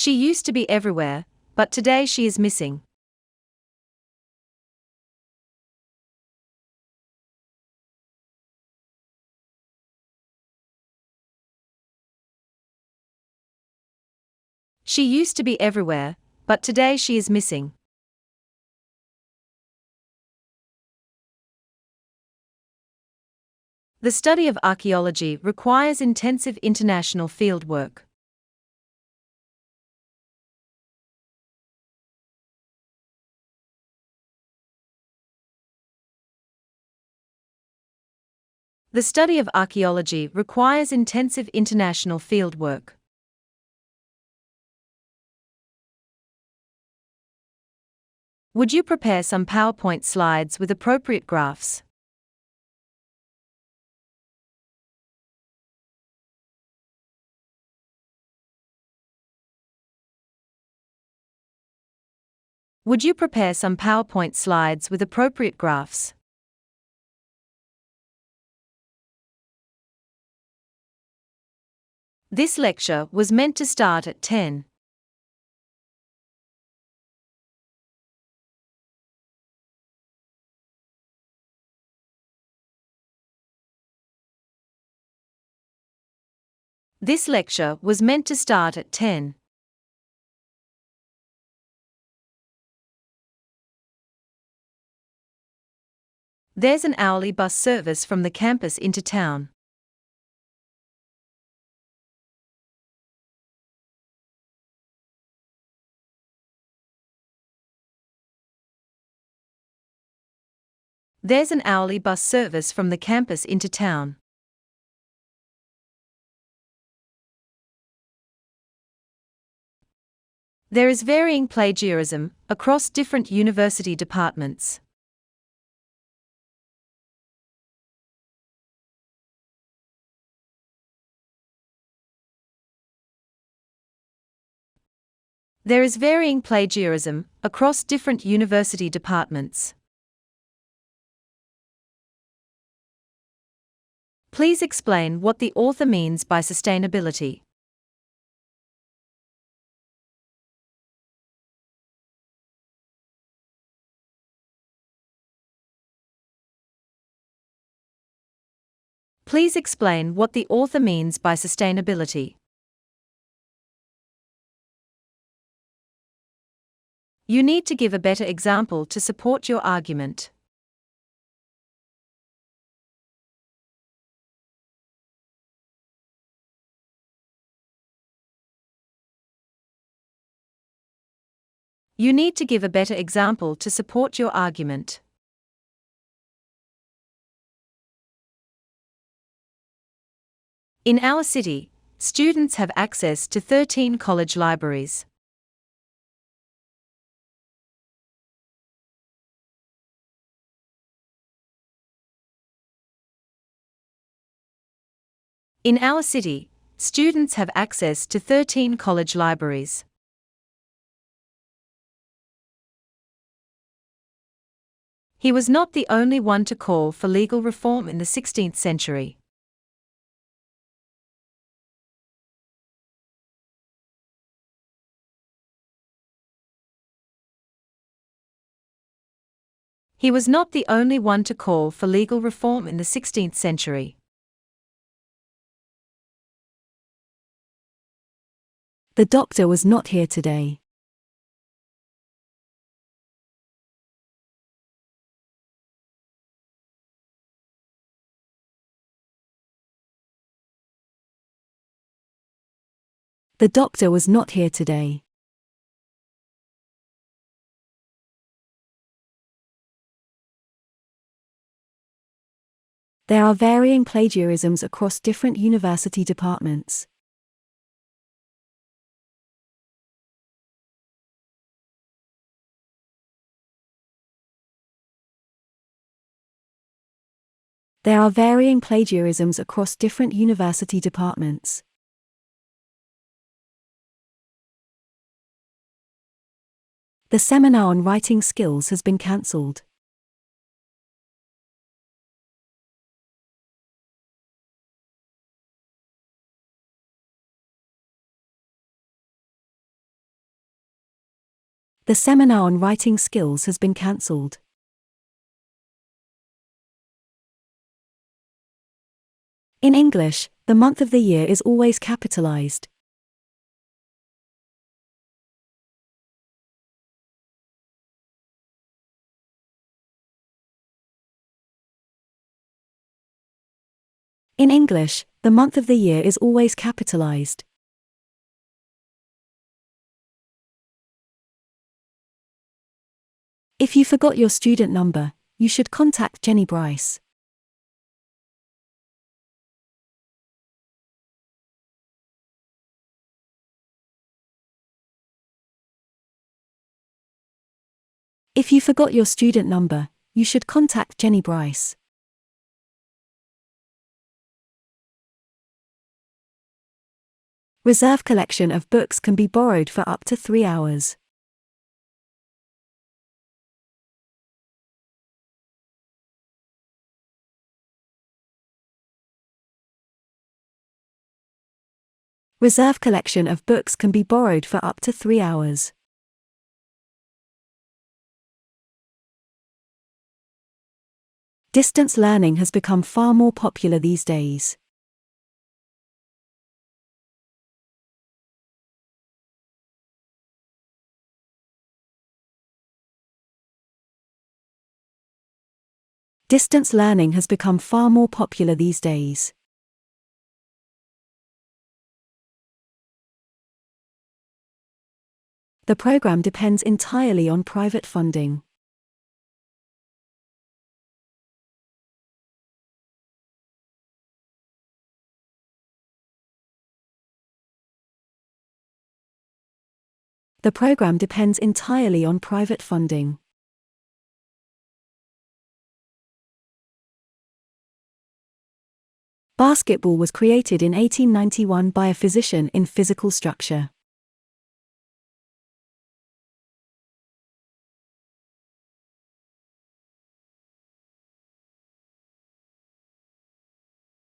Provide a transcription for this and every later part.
She used to be everywhere, but today she is missing. She used to be everywhere, but today she is missing. The study of archaeology requires intensive international field work. The study of archaeology requires intensive international field work. Would you prepare some PowerPoint slides with appropriate graphs? Would you prepare some PowerPoint slides with appropriate graphs? This lecture was meant to start at 10. This lecture was meant to start at 10. There's an hourly bus service from the campus into town. There's an hourly bus service from the campus into town. There is varying plagiarism across different university departments. There is varying plagiarism across different university departments. Please explain what the author means by sustainability. Please explain what the author means by sustainability. You need to give a better example to support your argument. You need to give a better example to support your argument. In our city, students have access to 13 college libraries. In our city, students have access to 13 college libraries. He was not the only one to call for legal reform in the 16th century. He was not the only one to call for legal reform in the 16th century. The doctor was not here today. The doctor was not here today. There are varying plagiarisms across different university departments. There are varying plagiarisms across different university departments. The seminar on writing skills has been cancelled. The seminar on writing skills has been cancelled. In English, the month of the year is always capitalized. In English, the month of the year is always capitalized. If you forgot your student number, you should contact Jenny Bryce. If you forgot your student number, you should contact Jenny Bryce. Reserve collection of books can be borrowed for up to 3 hours. Reserve collection of books can be borrowed for up to 3 hours. Distance learning has become far more popular these days. Distance learning has become far more popular these days. The program depends entirely on private funding. The program depends entirely on private funding. Basketball was created in 1891 by a physician in physical structure.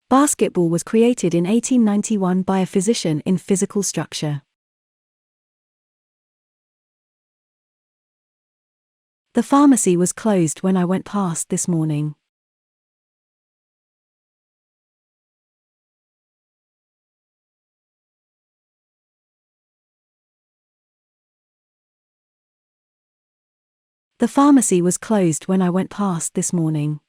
Basketball was created in 1891 by a physician in physical structure. The pharmacy was closed when I went past this morning. The pharmacy was closed when I went past this morning.